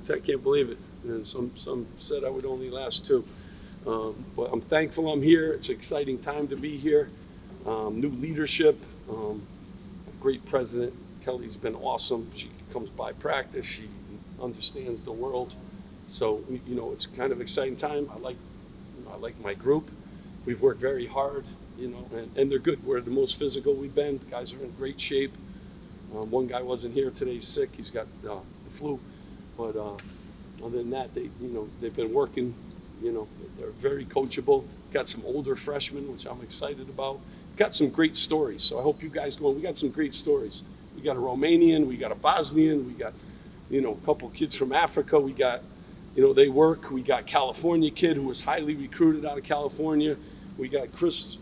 I can't believe it. And some said I would only last 2. But I'm thankful I'm here. It's an exciting time to be here. New leadership, great president. Kelly's been awesome. She comes by practice. She understands the world. So, it's kind of exciting time. I like my group. We've worked very hard, and they're good. We're the most physical we've been. The guys are in great shape. One guy wasn't here today, he's sick. He's got the flu. But other than that, they've been working. They're very coachable. Got some older freshmen, which I'm excited about. Got some great stories. So I hope you guys go. We got some great stories. We got a Romanian, we got a Bosnian, we got, a couple kids from Africa. We got, they work. We got California kid who was highly recruited out of California. We got Chris.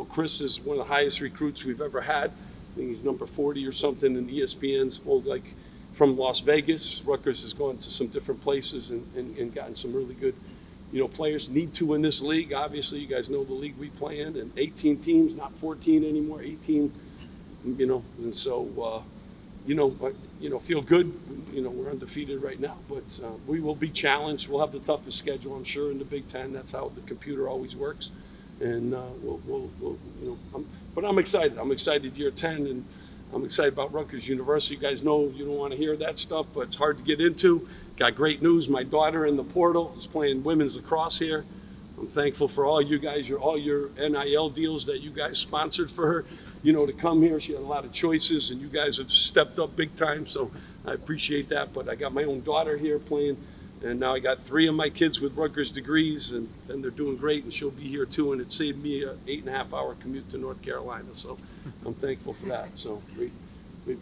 Chris is one of the highest recruits we've ever had. I think he's number 40 or something in ESPN's from Las Vegas. Rutgers has gone to some different places and gotten some really good, players. Need to in this league. Obviously, you guys know the league we play in, and 18 teams, not 14 anymore, 18. And so, feel good. We're undefeated right now, but we will be challenged. We'll have the toughest schedule, I'm sure, in the Big Ten. That's how the computer always works. And but I'm excited. I'm excited year 10, and I'm excited about Rutgers University. You guys know you don't want to hear that stuff, but it's hard to get into. Got great news. My daughter in the portal is playing women's lacrosse here. I'm thankful for all you guys, all your NIL deals that you guys sponsored for her, to come here. She had a lot of choices, and you guys have stepped up big time, so I appreciate that. But I got my own daughter here playing, and now I got 3 of my kids with Rutgers degrees, and they're doing great, and she'll be here too, and it saved me an 8.5-hour commute to North Carolina, so I'm thankful for that. So great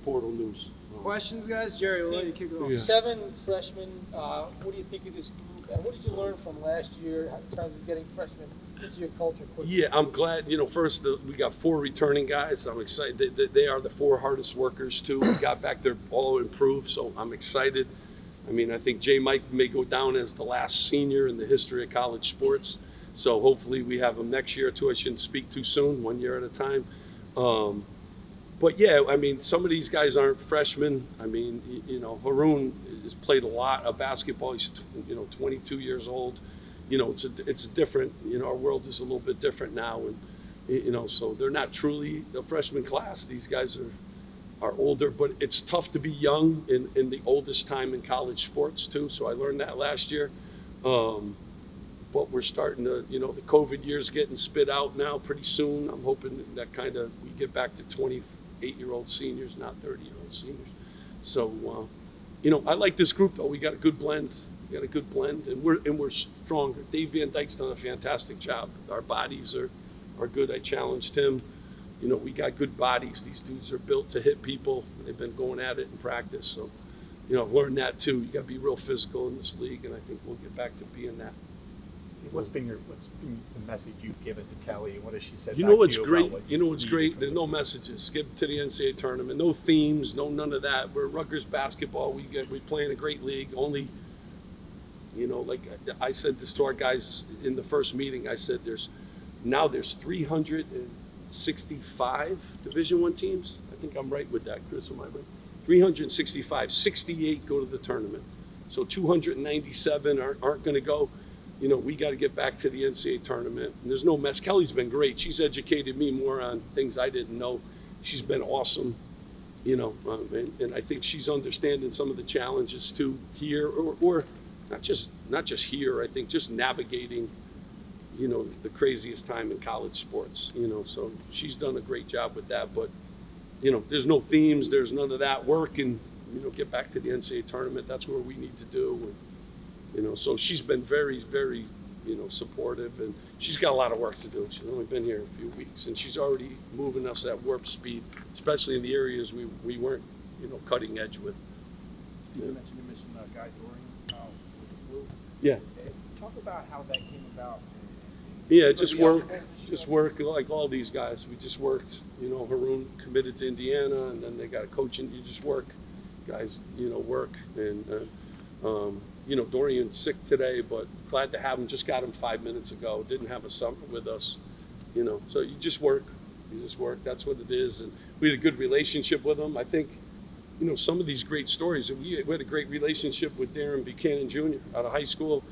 portal news. Questions, guys? Jerry, we'll let you kick it off. Yeah. 7 freshmen. What do you think of this group, and what did you learn from last year in terms of getting freshmen into your culture quickly? Yeah, I'm glad. First we got 4 returning guys. I'm excited. They are the 4 hardest workers too. We got back there all improved, so I'm excited. I think J. Mike may go down as the last senior in the history of college sports. So hopefully we have him next year too. I shouldn't speak too soon, 1 year at a time. But yeah, some of these guys aren't freshmen. Haroon has played a lot of basketball. He's 22 years old. It's different. Our world is a little bit different now, and so they're not truly a freshman class. These guys are older, but it's tough to be young in the oldest time in college sports too. So I learned that last year. But we're starting to, the COVID year's getting spit out now pretty soon. I'm hoping that we get back to 28-year-old seniors, not 30-year-old seniors. So, I like this group though. We got a good blend. And we're stronger. Dave Van Dyke's done a fantastic job. Our bodies are good. I challenged him. We got good bodies. These dudes are built to hit people. They've been going at it in practice. So, I've learned that too. You got to be real physical in this league, and I think we'll get back to being that. What's been the message you've given to Kelly? What has she said? What's great? What's great? There's no messages. Get to the NCAA tournament. No themes. None of that. We're Rutgers basketball. We play in a great league. Only, like I said this to our guys in the first meeting. I said there's 365 Division I teams. I think I'm right with that, Chris. Am I right? 365. 68 go to the tournament. So 297 aren't going to go. We got to get back to the NCAA tournament. And there's no mess. Kelly's been great. She's educated me more on things I didn't know. She's been awesome, and I think she's understanding some of the challenges too here, or not just here. I think just navigating, the craziest time in college sports. So she's done a great job with that. But there's no themes. There's none of that. Work and get back to the NCAA tournament. That's where we need to do. So she's been very, very, supportive, and she's got a lot of work to do. She's only been here a few weeks, and she's already moving us at warp speed, especially in the areas we weren't, cutting edge with. You mentioned Guy Dorian with the flu. Yeah. Talk about how that came about. Yeah, just work like all these guys. We just worked. Haroon committed to Indiana, and then they got a coach, and you just work. Guys, work, and Dorian's sick today, but glad to have him. Just got him 5 minutes ago. Didn't have a summer with us, So you just work. That's what it is. And we had a good relationship with him. I think, some of these great stories. We had a great relationship with Darren Buchanan Jr. out of high school.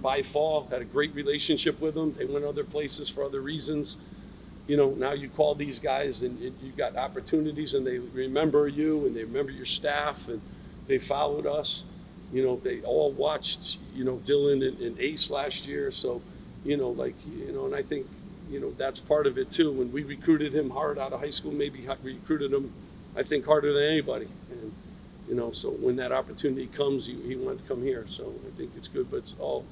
By fall, had a great relationship with them. They went other places for other reasons. Now you call these guys and you got opportunities, and they remember you and they remember your staff, and they followed us. They all watched, Dylan and Ace last year. So, and I think, that's part of it too. When we recruited him hard out of high school, maybe recruited him, I think, harder than anybody. And, so when that opportunity comes, he wanted to come here. So I think it's good, but it's all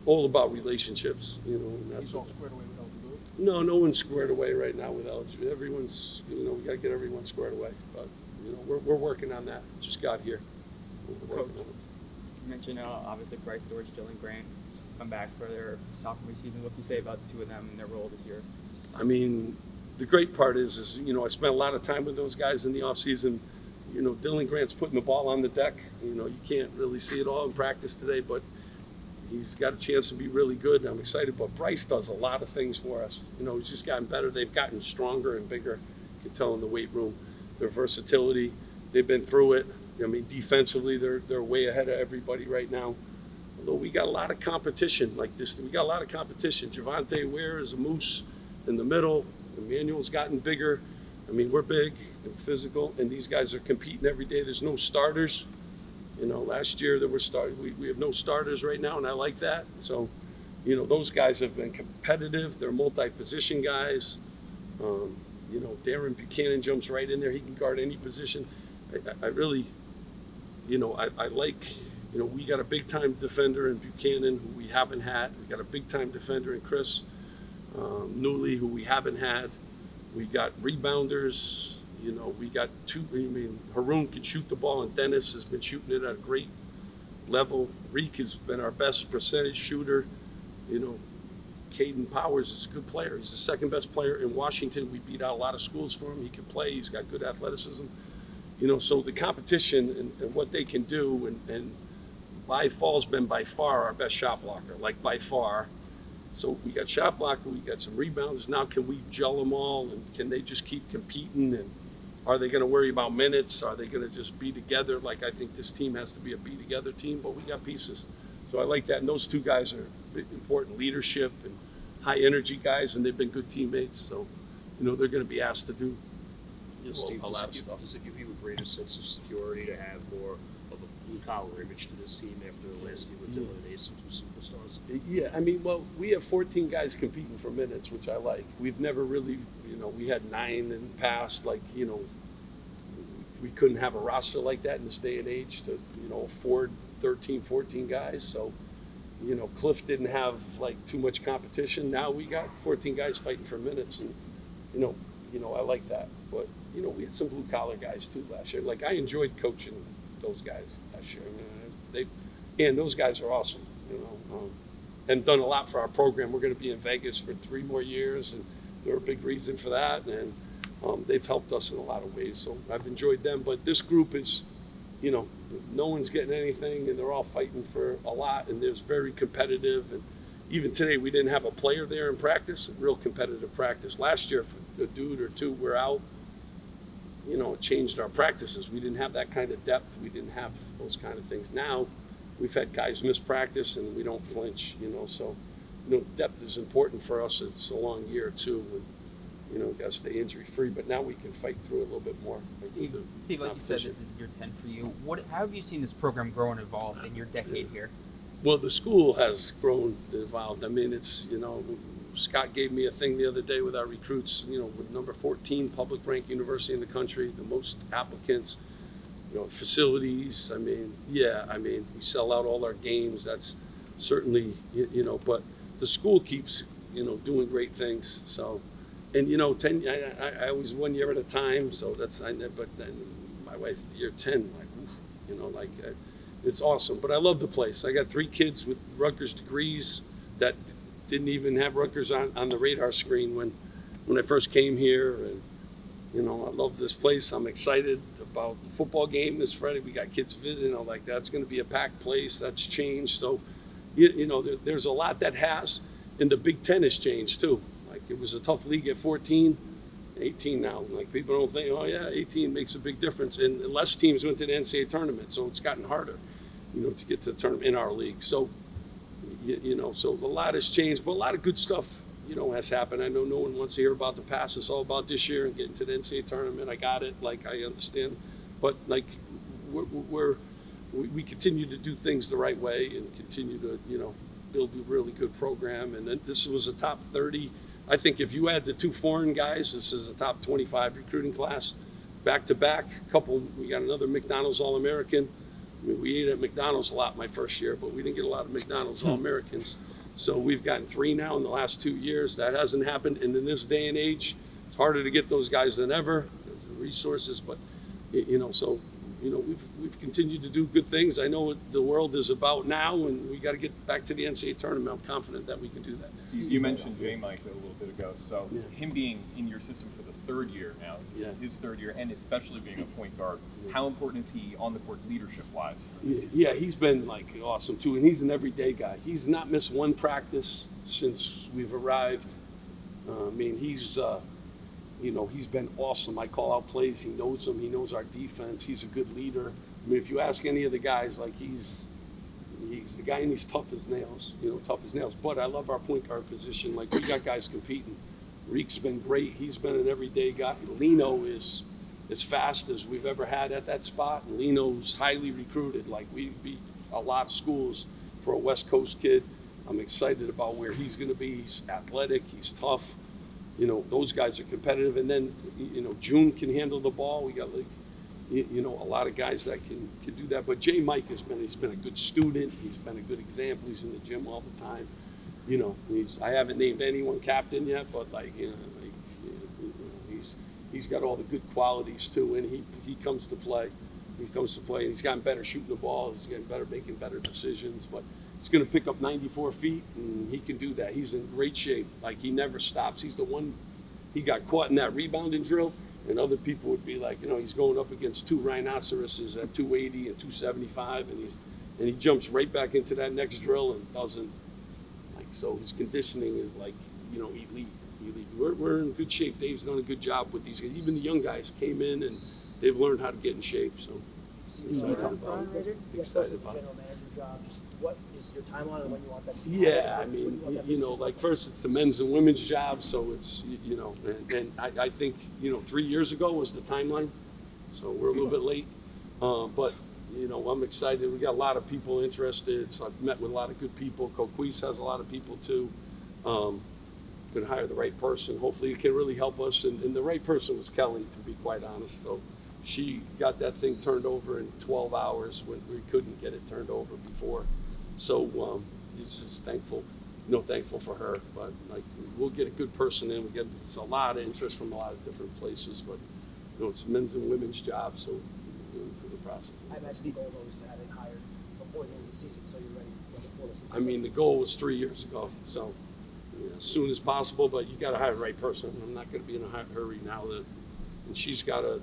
about relationships, and that's He's all squared away with eligibility. no one's squared away right now with eligibility. Everyone's, we got to get everyone squared away. But, we're working on that. Just got here. We're working on it. You mentioned obviously Bryce George, Dylan Grant come back for their sophomore season. What can you say about the two of them and their role this year? I mean, the great part is I spent a lot of time with those guys in the off season. Dylan Grant's putting the ball on the deck. You can't really see it all in practice today, but he's got a chance to be really good. I'm excited. But Bryce does a lot of things for us. He's just gotten better. They've gotten stronger and bigger. You can tell in the weight room. Their versatility. They've been through it. I mean, defensively, they're way ahead of everybody right now. Although we got a lot of competition like this. We got a lot of competition. Javante Ware is a moose in the middle. Emmanuel's gotten bigger. I mean, we're big and physical, and these guys are competing every day. There's no starters. Last year there were we have no starters right now, and I like that. So, those guys have been competitive. They're multi-position guys. Darren Buchanan jumps right in there. He can guard any position. I really, I like, we got a big-time defender in Buchanan who we haven't had. We got a big-time defender in Chris Newley who we haven't had. We got rebounders. We got two. Haroon can shoot the ball, and Dennis has been shooting it at a great level. Reek has been our best percentage shooter. Caden Powers is a good player. He's the second best player in Washington. We beat out a lot of schools for him. He can play. He's got good athleticism. So the competition and what they can do, and Fall's been by far our best shot blocker, like by far. So we got shot blocker, we got some rebounders. Now can we gel them all, and can they just keep competing? And are they going to worry about minutes? Are they going to just be together? Like, I think this team has to be a be together team, but we got pieces. So I like that. And those two guys are important leadership and high energy guys, and they've been good teammates. So, they're going to be asked to do Steve, a lot of stuff. does it give you a greater sense of security to have more of a blue-collar image to this team after the last year with Dylan and Ace and two superstars? Yeah, we have 14 guys competing for minutes, which I like. We've never really, we had 9 in the past. Like, we couldn't have a roster like that in this day and age to, afford 13, 14 guys. So, Cliff didn't have like too much competition. Now we got 14 guys fighting for minutes, and I like that. But we had some blue collar guys too last year. Like, I enjoyed coaching those guys last year. And those guys are awesome. And done a lot for our program. We're going to be in Vegas for 3 more years, and they're a big reason for that. And they've helped us in a lot of ways. So I've enjoyed them. But this group is, no one's getting anything, and they're all fighting for a lot, and there's very competitive. And even today, we didn't have a player there in practice, a real competitive practice. Last year, if a dude or two were out, it changed our practices. We didn't have that kind of depth. We didn't have those kind of things. Now, we've had guys miss practice, and we don't flinch, So, depth is important for us. It's a long year, too. And, got to stay injury-free. But now we can fight through it a little bit more. Steve, like you said, this is year 10 for you. How have you seen this program grow and evolve in your decade here? Well, the school has grown and evolved. I mean, it's, Scott gave me a thing the other day with our recruits, with number 14 public ranked university in the country, the most applicants, facilities. We sell out all our games. That's certainly, but the school keeps, doing great things. So, and, 10, I always 1 year at a time. So but then my wife's year 10, it's awesome. But I love the place. I got 3 kids with Rutgers degrees that didn't even have Rutgers on the radar screen when I first came here. And, I love this place. I'm excited about the football game this Friday. We got kids visiting. That's going to be a packed place. That's changed. So, there's a lot that has. And the Big Ten has changed too. Like, it was a tough league at 14. 18 now. Like people don't think, oh yeah, 18 makes a big difference. And less teams went to the NCAA tournament, so it's gotten harder, to get to the tournament in our league. So, so a lot has changed, but a lot of good stuff, has happened. I know no one wants to hear about the past. It's all about this year and getting to the NCAA tournament. I got it. Like, I understand, but like we continue to do things the right way and continue to, build a really good program. And then this was a top 30. I think if you add the 2 foreign guys, this is a top 25 recruiting class. Back to back, we got another McDonald's All-American. We ate at McDonald's a lot my first year, but we didn't get a lot of McDonald's All-Americans. So we've gotten 3 now in the last 2 years. That hasn't happened. And in this day and age, it's harder to get those guys than ever because of the resources. But, we've continued to do good things. I know what the world is about now, and we got to get back to the NCAA tournament. I'm confident that we can do that. You mentioned J. Mike a little bit ago. So Yeah. him being in your system for the 3rd year now, his 3rd year, and especially being a point guard, how important is he on the court leadership-wise for this season? Yeah, he's been like awesome too, and he's an everyday guy. He's not missed one practice since we've arrived. He's been awesome. I call out plays. He knows them. He knows our defense. He's a good leader. I mean, if you ask any of the guys, like he's the guy, and he's tough as nails. Tough as nails. But I love our point guard position. Like, we got guys competing. Reek's been great. He's been an everyday guy. Lino is as fast as we've ever had at that spot. And Lino's highly recruited. Like, we beat a lot of schools for a West Coast kid. I'm excited about where he's going to be. He's athletic. He's tough. Those guys are competitive. And then, June can handle the ball. We got a lot of guys that can do that. But J. Mike he's been a good student. He's been a good example. He's in the gym all the time. I haven't named anyone captain yet, but he's got all the good qualities too. And he comes to play. He comes to play, and he's gotten better shooting the ball. He's getting better making better decisions. But he's going to pick up 94 feet, and he can do that. He's in great shape. Like, he never stops. He's the one. He got caught in that rebounding drill, and other people would be like, he's going up against 2 rhinoceroses at 280 and 275, and he jumps right back into that next drill and doesn't. So his conditioning is elite. We're in good shape. Dave's done a good job with these guys. Even the young guys came in and they've learned how to get in shape. So excited about it. Excited about it. General manager job. Just what is your timeline on when you want that to be? Yeah, I mean, first it's the men's and women's job. So it's, and I think, 3 years ago was the timeline. So we're a little bit late. But I'm excited. We got a lot of people interested. So I've met with a lot of good people. Coquise has a lot of people too. Going to hire the right person. Hopefully it can really help us. And the right person was Kelly, to be quite honest. So she got that thing turned over in 12 hours when we couldn't get it turned over before. So just thankful for her. But we'll get a good person in. It's a lot of interest from a lot of different places. But it's men's and women's job. So we're going through the process. I imagine the goal though is to have it hired before the end of the season, so you're ready when the portal season. I mean, the goal was 3 years ago. So as soon as possible, but you got to hire the right person. I'm not going to be in a hurry now. And she's got to,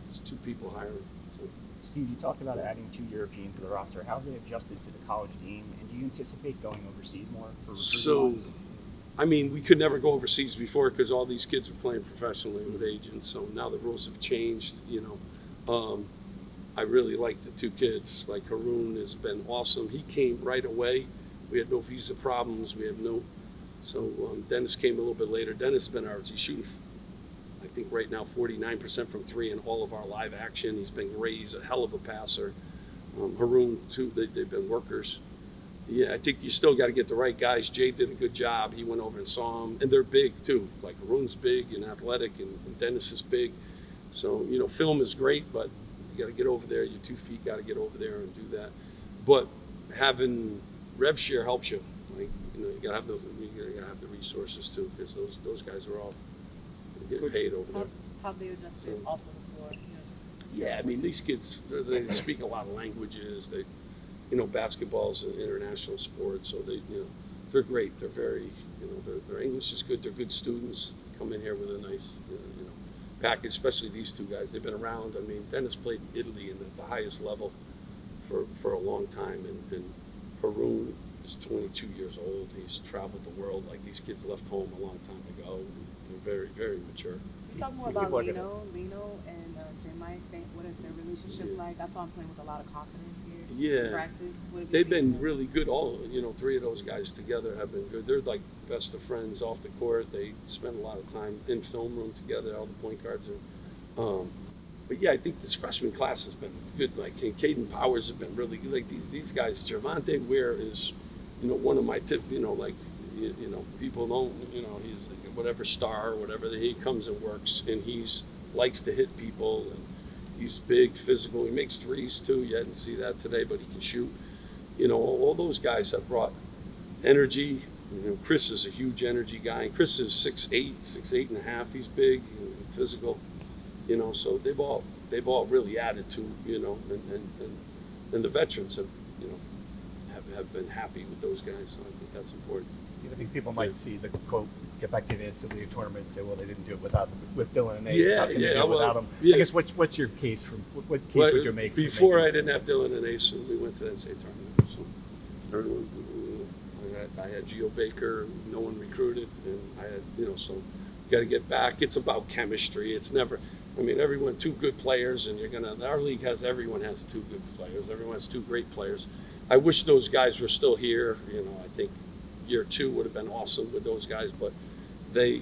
it's 2 people hiring. So. Steve, you talked about adding 2 Europeans to the roster. How have they adjusted to the college game, and do you anticipate going overseas more for recruiting? So, I mean, we could never go overseas before because all these kids are playing professionally with agents. So now the rules have changed. I really like the 2 kids. Like, Haroon has been awesome. He came right away. We had no visa problems. We had no. So Dennis came a little bit later. Dennis has been ours. He's shooting, I think right now, 49% from 3 in all of our live action. He's been great. He's a hell of a passer. Haroon too. They've been workers. Yeah, I think you still got to get the right guys. Jay did a good job. He went over and saw them, and they're big too. Like, Haroon's big and athletic, and Dennis is big. So film is great, but you got to get over there. Your 2 feet got to get over there and do that. But having rev share helps you. You gotta have the resources too, because those guys are all getting paid over there. How they adjusted off of the floor. Yeah, I mean, these kids, they speak a lot of languages. They, basketball's an international sport, so they're great. They're very, their English is good. They're good students. Come in here with a nice, package. Especially these 2 guys. They've been around. I mean, Dennis played in Italy at the highest level for a long time, and Haroon is 22 years old. He's traveled the world. Like, these kids left home a long time ago. They're very, very mature. Talk more People about are gonna- Lino and Jim Mike. What is their relationship Yeah. like? I saw him playing with a lot of confidence here. Yeah. In practice. What have you They've seen been from really good. All, three of those guys together have been good. They're like best of friends off the court. They spend a lot of time in film room together. All the point guards are. But yeah, I think this freshman class has been good. Like Caden Powers have been really good. Like these guys, Javante Ware is, one of my tip. People don't. He's like whatever star, whatever. He comes and works, and likes to hit people. And he's big, physical. He makes threes too. You didn't see that today, but he can shoot. All those guys have brought energy. Chris is a huge energy guy. Chris is 6'8", 6'8.5". He's big and physical. So they've all really added to, and the veterans have been happy with those guys. So I think that's important. Steve, I think people might see the quote, get back to the NCAA tournament and say, well, they didn't do it with Dylan and Ace. Yeah, How can they do it without him? yeah. I guess what's your case what case would you make? Before I didn't have Dylan and Ace, and we went to the NCAA tournament. So everyone, I had Geo Baker, no one recruited, and I had, so you got to get back. It's about chemistry. It's never. Everyone, two good players, and our league everyone has two good players. Everyone has two great players. I wish those guys were still here. I think year 2 would have been awesome with those guys, but they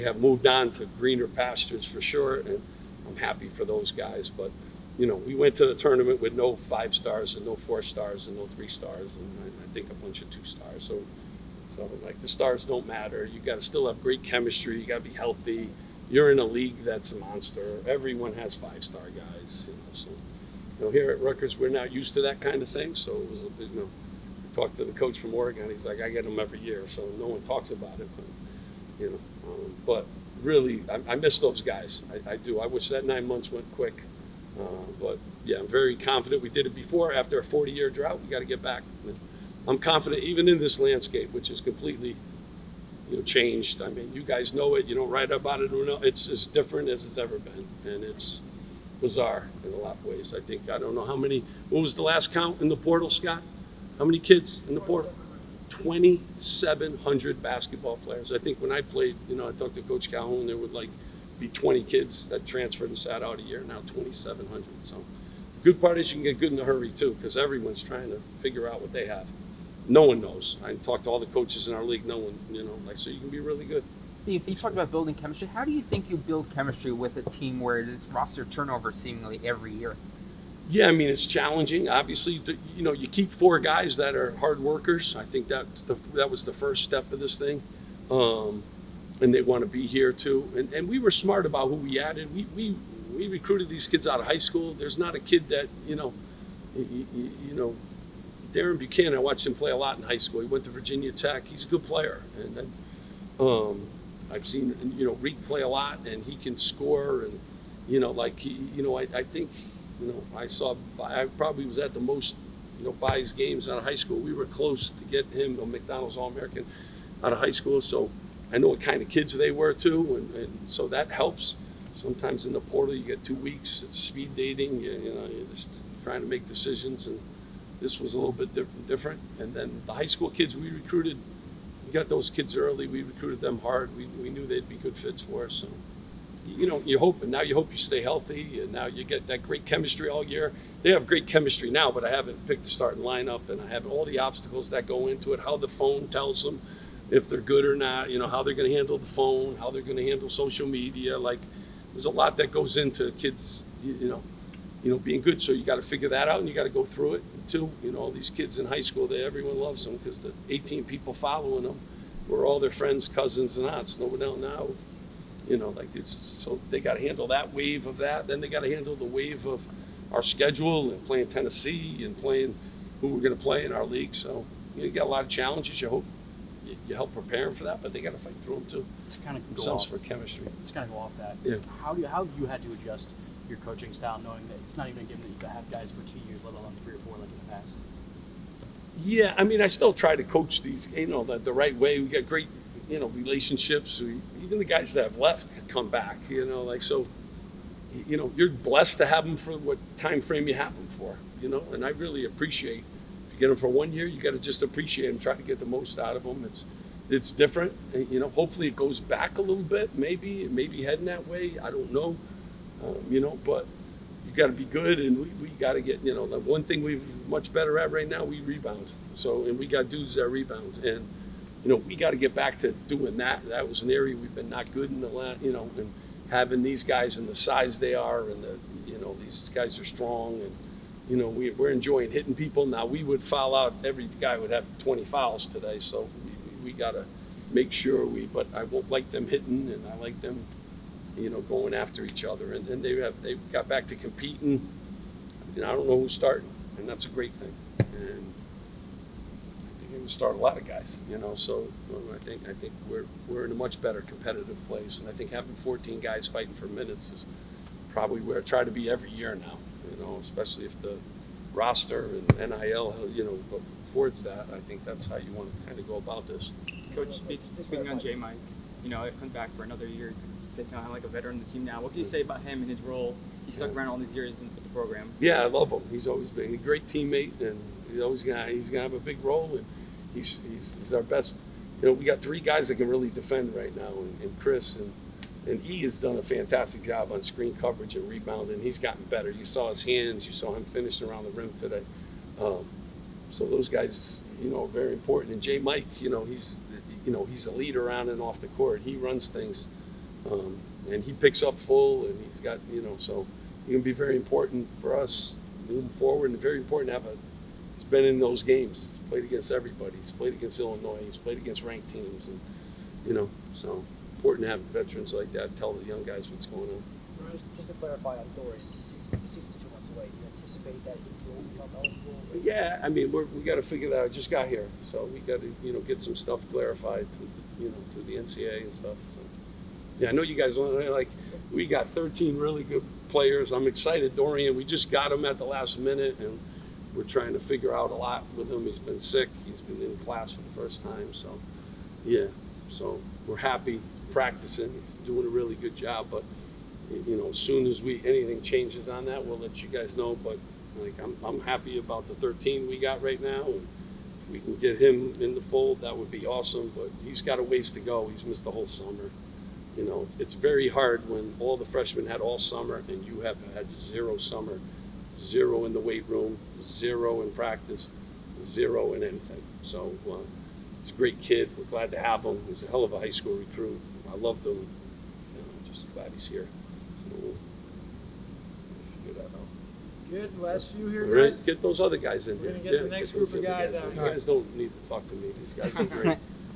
have moved on to greener pastures for sure, and I'm happy for those guys. But, we went to the tournament with no 5 stars and no 4 stars and no 3 stars, and I think a bunch of 2 stars. So like the stars don't matter. You got to still have great chemistry. You got to be healthy. You're in a league that's a monster. Everyone has 5-star guys. So here at Rutgers, we're not used to that kind of thing. So it was a bit, I talked to the coach from Oregon. He's like, I get them every year, so no one talks about it. But, but really, I miss those guys. I do. I wish that 9 months went quick. But yeah, I'm very confident. We did it before. After a 40-year drought, we got to get back. I'm confident, even in this landscape, which is completely changed. You guys know it. You don't write about it or no. It's as different as it's ever been, and it's bizarre in a lot of ways. I don't know how many. What was the last count in the portal, Scott? How many kids in the portal? 2,700 basketball players. I think when I played, I talked to Coach Calhoun, there would be 20 kids that transferred and sat out a year. Now 2,700. So the good part is you can get good in a hurry too, because everyone's trying to figure out what they have. No one knows. I talked to all the coaches in our league. No one, so you can be really good. Steve, you talked about building chemistry. How do you think you build chemistry with a team where it is roster turnover seemingly every year? Yeah, it's challenging. Obviously, you keep 4 guys that are hard workers. I think that was the first step of this thing, and they want to be here too. And we were smart about who we added. We recruited these kids out of high school. There's not a kid that Darren Buchanan, I watched him play a lot in high school. He went to Virginia Tech. He's a good player. And then I've seen, Reek play a lot, and he can score. And, I think, I probably was at the most, by his games out of high school. We were close to get him a McDonald's All-American out of high school. So I know what kind of kids they were too. And so that helps. Sometimes in the portal, you get 2 weeks. It's speed dating. You're just trying to make decisions. And this was a little bit different. And then the high school kids we recruited, we got those kids early. We recruited them hard. We knew they'd be good fits for us. So, you hope, and now you hope you stay healthy, and now you get that great chemistry all year. They have great chemistry now, but I haven't picked the starting lineup, and I have all the obstacles that go into it, how the phone tells them if they're good or not, how they're going to handle the phone, how they're going to handle social media. There's a lot that goes into kids, being good. So you got to figure that out, and you got to go through it too. All these kids in high school, everyone loves them because the 18 people following them were all their friends, cousins, and aunts. No one else now, so they got to handle that wave of that. Then they got to handle the wave of our schedule and playing Tennessee and playing who we're going to play in our league. So you got a lot of challenges. You hope you help prepare them for that, but they got to fight through them too. To kind of go themselves off for chemistry. To kind of go off that. Yeah. How have you had to adjust your coaching style, knowing that it's not even given that you have guys for 2 years, let alone 3 or 4 like in the past? Yeah, I still try to coach these, the right way. We got great, relationships. Even the guys that have left come back, so, you're blessed to have them for what time frame you have them for, and I really appreciate, if you get them for 1 year, you got to just appreciate them, try to get the most out of them. it's different. And, you know, hopefully it goes back a little bit. Maybe heading that way. I don't know. You know, but you got to be good, and we got to get. You know, the one thing we're much better at right now, we rebound. So, and we got dudes that rebound, and you know, we got to get back to doing that. That was an area we've been not good in the last. You know, and having these guys and the size they are, and the, you know, these guys are strong, and you know, we're enjoying hitting people. Now we would foul out. Every guy would have 20 fouls today, so we got to make sure but I won't like them hitting, and I like them, you know, going after each other. And they got back to competing. You know, I don't know who's starting, and that's a great thing. And I think it can start a lot of guys, you know. So I think we're in a much better competitive place, and I think having 14 guys fighting for minutes is probably where I try to be every year now. You know, especially if the roster and NIL, you know, affords that. I think that's how you want to kind of go about this. Coach, speaking on J. Mike, you know, it comes back for another year. He's kind of like a veteran of the team now. What can you say about him and his role? He stuck around all these years with the program. Yeah, I love him. He's always been a great teammate, and he's gonna have a big role. And he's our best. You know, we got 3 guys that can really defend right now, and Chris and E has done a fantastic job on screen coverage and rebounding. He's gotten better. You saw his hands. You saw him finishing around the rim today. So those guys, you know, are very important. And J. Mike, you know, he's a leader around and off the court. He runs things, and he picks up full, and he's got, you know, so he can be very important for us moving forward, and very important to have he's been in those games. He's played against everybody. He's played against Illinois. He's played against ranked teams, and, you know, so important to have veterans like that tell the young guys what's going on. Just to clarify on Dory, the season's 2 months away. Do you anticipate that he will become eligible? Yeah, I mean, we got to figure that out. I just got here, so we got to, you know, get some stuff clarified to the NCAA and stuff. So, yeah, I know you guys like. We got 13 really good players. I'm excited, Dorian. We just got him at the last minute, and we're trying to figure out a lot with him. He's been sick. He's been in class for the first time, so yeah. So we're happy practicing. He's doing a really good job, but you know, as soon as anything changes on that, we'll let you guys know. But like, I'm happy about the 13 we got right now, and if we can get him in the fold, that would be awesome. But he's got a ways to go. He's missed the whole summer. You know, it's very hard when all the freshmen had all summer and you have had 0 summer, 0 in the weight room, 0 in practice, 0 in anything. So he's a great kid. We're glad to have him. He's a hell of a high school recruit. I loved him. You know, just glad he's here. So we'll figure that out. Good. Last few here, All right, guys. get those other guys in We're here. gonna get the next those group of other guys out in. here. You guys don't need to talk to me. These guys are great.